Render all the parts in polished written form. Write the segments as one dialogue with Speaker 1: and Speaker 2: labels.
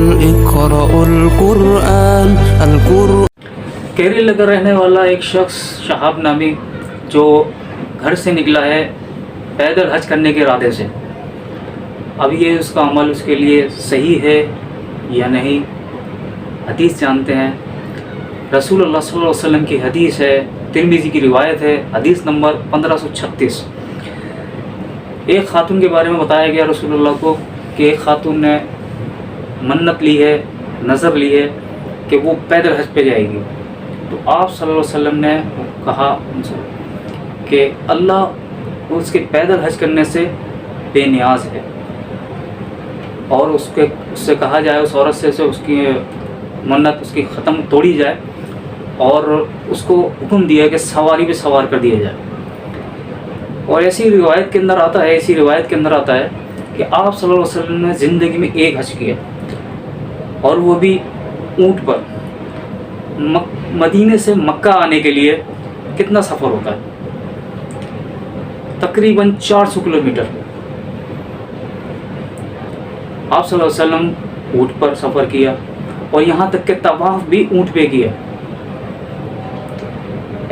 Speaker 1: اقرأ القرآن
Speaker 2: کیرل کا رہنے والا ایک شخص شہاب نامی جو گھر سے نکلا ہے پیدل حج کرنے کے ارادے سے، اب یہ اس کا عمل اس کے لیے صحیح ہے یا نہیں، حدیث جانتے ہیں۔ رسول اللہ صلی اللہ علیہ وسلم کی حدیث ہے، ترمذی کی روایت ہے، حدیث نمبر 1536۔ ایک خاتون کے بارے میں بتایا گیا رسول اللہ کو کہ ایک خاتون نے منت لی ہے، نظر لی ہے کہ وہ پیدل حج پہ جائے گی، تو آپ صلی اللہ علیہ وسلم نے کہا ان سے کہ اللہ اس کے پیدل حج کرنے سے بے نیاز ہے، اور اس سے کہا جائے اس عورت سے اس کی منت اس کی ختم توڑی جائے، اور اس کو حکم دیا کہ سواری پہ سوار کر دیا جائے۔ اور ایسی روایت کے اندر آتا ہے کہ آپ صلی اللہ علیہ وسلم نے زندگی میں ایک حج کیا، اور وہ بھی اونٹ پر۔ مدینے سے مکہ آنے کے لیے کتنا سفر ہوتا ہے؟ تقریباً 400 کلومیٹر۔ آپ صلی اللہ علیہ وسلم اونٹ پر سفر کیا، اور یہاں تک کہ طواف بھی اونٹ پہ کیا۔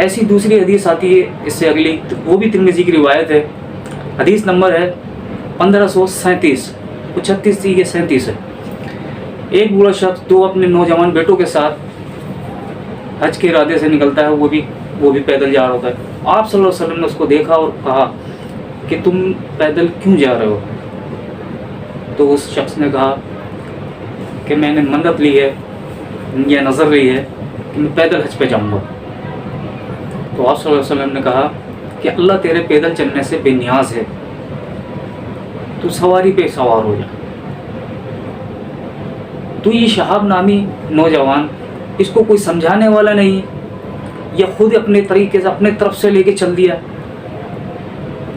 Speaker 2: ایسی دوسری حدیث آتی ہے اس سے اگلی، وہ بھی ترمذی کی روایت ہے، حدیث نمبر ہے 1537، 36 تھی یہ 37 ہے۔ ایک بوڑھا شخص دو اپنے نوجوان بیٹوں کے ساتھ حج کے ارادے سے نکلتا ہے، وہ بھی پیدل جا رہا ہوتا ہے۔ آپ صلی اللہ علیہ وسلم نے اس کو دیکھا اور کہا کہ تم پیدل کیوں جا رہے ہو؟ تو اس شخص نے کہا کہ میں نے منت لی ہے یا نظر لی ہے کہ میں پیدل حج پہ جاؤں گا۔ تو آپ صلی اللہ علیہ وسلم نے کہا کہ اللہ تیرے پیدل چلنے سے بے نیاز ہے، تو سواری پہ سوار ہو جا۔ تو یہ شہاب نامی نوجوان، اس کو کوئی سمجھانے والا نہیں، یا خود اپنے طریقے سے اپنے طرف سے لے کے چل دیا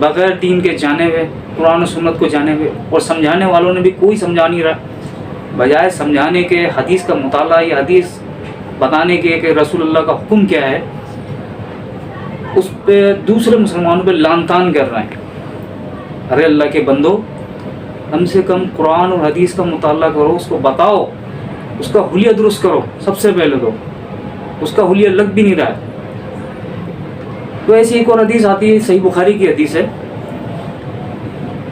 Speaker 2: بغیر دین کے جانے ہوئے، قرآن و سنت کو جانے ہوئے، اور سمجھانے والوں نے بھی کوئی سمجھا نہیں رہا۔ بجائے سمجھانے کے حدیث کا مطالعہ یا حدیث بتانے کے کہ رسول اللہ کا حکم کیا ہے، اس پہ دوسرے مسلمانوں پہ لعن طعن کر رہے ہیں۔ ارے اللہ کے بندو، کم سے کم قرآن اور حدیث کا مطالعہ کرو، اس کو بتاؤ، اس کا حلیہ درست کرو۔ سب سے پہلے تو اس کا حلیہ لگ بھی نہیں رہا ہے۔ تو ایسی ایک اور حدیث آتی ہے، صحیح بخاری کی حدیث ہے۔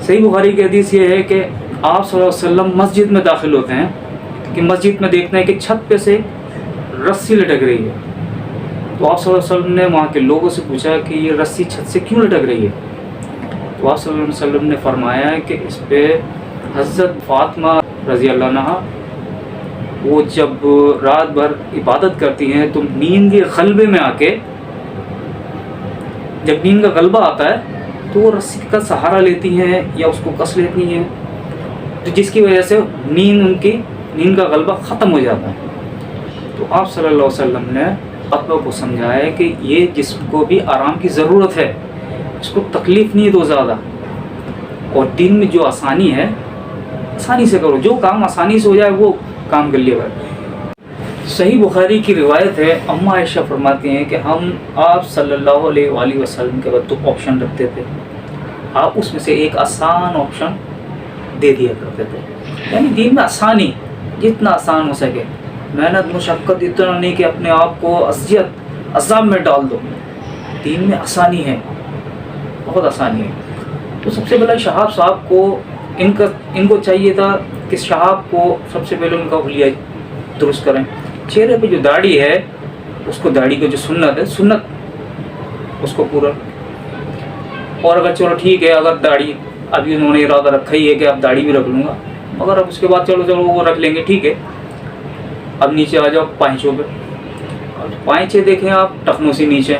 Speaker 2: صحیح بخاری کی حدیث یہ ہے کہ آپ صلی اللہ علیہ وسلم مسجد میں داخل ہوتے ہیں کہ مسجد میں دیکھتے ہیں کہ چھت پہ سے رسی لٹک رہی ہے۔ تو آپ صلی اللہ علیہ وسلم نے وہاں کے لوگوں سے پوچھا کہ یہ رسی چھت سے کیوں لٹک رہی ہے؟ تو آپ صلی اللہ علیہ وسلم نے فرمایا کہ اس پہ حضرت فاطمہ رضی اللہ عنہا وہ جب رات بھر عبادت کرتی ہیں تو نیند کے غلبے میں آ کے، جب نیند کا غلبہ آتا ہے تو وہ رسی کا سہارا لیتی ہیں یا اس کو کس لیتی ہیں، تو جس کی وجہ سے نیند کا غلبہ ختم ہو جاتا ہے۔ تو آپ صلی اللہ علیہ وسلم نے فاطمہ کو سمجھایا کہ یہ جسم کو بھی آرام کی ضرورت ہے، اس کو تکلیف نہیں دو زیادہ، اور دین میں جو آسانی ہے آسانی سے کرو، جو کام آسانی سے ہو جائے وہ کام کر لیا کر۔ صحیح بخاری کی روایت ہے، اماں عائشہ فرماتی ہیں کہ ہم آپ صلی اللہ علیہ وآلہ وسلم کے بعد 2 آپشن رکھتے تھے، آپ اس میں سے ایک آسان آپشن دے دیا کرتے تھے، یعنی دین میں آسانی جتنا آسان ہو سکے، محنت مشقت اتنا نہیں کہ اپنے آپ کو اذیت عذاب میں ڈال دو، دین میں آسانی ہے، بہت آسانی ہے۔ تو سب سے پہلے شہاب صاحب کو ان کو چاہیے تھا کہ شہاب کو سب سے پہلے ان کا حلیہ درست کریں۔ چہرے پہ جو داڑھی ہے اس کو، داڑھی کو جو سنت ہے، سنت اس کو پورا، اور اگر چلو ٹھیک ہے، اگر داڑھی ابھی انہوں نے ارادہ رکھا ہی ہے کہ اب داڑھی بھی رکھ لوں گا، مگر اب اس کے بعد چلو وہ رکھ لیں گے، ٹھیک ہے۔ اب نیچے آ جاؤ پائنچوں پہ، پائنچے دیکھیں آپ ٹخنوں سے نیچے۔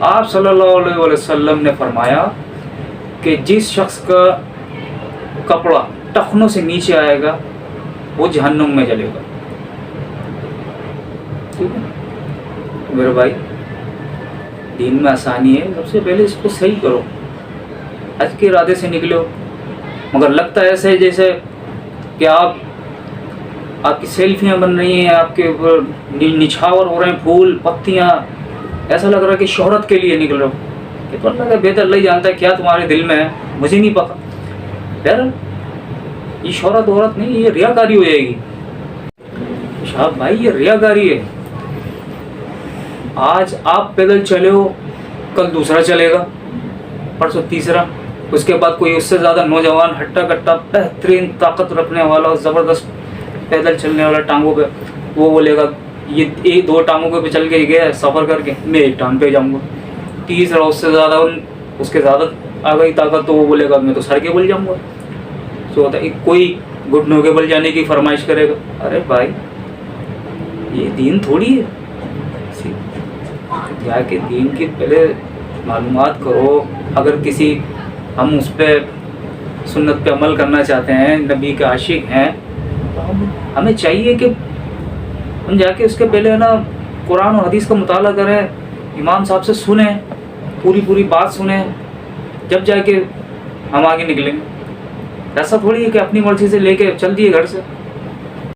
Speaker 2: آپ صلی اللہ علیہ وسلم نے فرمایا کہ جس شخص کا کپڑا ٹخنوں سے نیچے آئے گا وہ جہنم میں جلے گا۔ ٹھیک ہے میرے بھائی، دین میں آسانی ہے، سب سے پہلے اس کو صحیح کرو۔ حج کے ارادے سے نکلے ہو، مگر لگتا ہے ایسے جیسے کہ آپ کی سیلفیاں بن رہی ہیں، آپ کے اوپر نچھاور ہو رہے ہیں پھول پتیاں، ایسا لگ رہا ہے کہ شہرت کے لیے نکل رہے ہو، کہ تو اللہ کا بہتر اللہ ہی جانتا ہے کیا تمہارے دل میں ہے، مجھے نہیں پتا۔ بہرحال یہ شہرت عورت نہیں، یہ ریاکاری ہو جائے گی، اب بھائی یہ ریاکاری ہے. آج آپ پیدل چلے ہو, کل دوسرا چلے گا, پرسوں تیسرا, اس کے بعد کوئی اس سے زیادہ نوجوان ہٹا کٹا بہترین طاقت رکھنے والا زبردست پیدل چلنے والا ٹانگوں پہ, وہ بولے گا یہ ایک دو ٹانگوں پہ چل کے گیا سفر کر کے, میں ایک ٹانگ پہ جاؤں گا. تیسرا اس سے زیادہ اس کے زیادہ آ گئی طاقت, تو وہ بولے گا میں تو سر کے بل جاؤں گا. جو ہوتا ہے کوئی گھٹنوں کے بل جانے کی فرمائش کرے گا. ارے بھائی یہ دین تھوڑی ہے. جا کے دین کی پہلے معلومات کرو. اگر کسی ہم اس پہ سنت پہ عمل کرنا چاہتے ہیں, نبی کے عاشق ہیں, تو ہمیں چاہیے کہ ہم جا کے اس کے پہلے ہے نا قرآن اور حدیث کا مطالعہ کریں, امام صاحب سے سنیں, پوری بات سنیں, جب جا کے ہم آگے نکلیں گے. ایسا تھوڑی ہے کہ اپنی مرضی سے لے کے چل دیے گھر سے.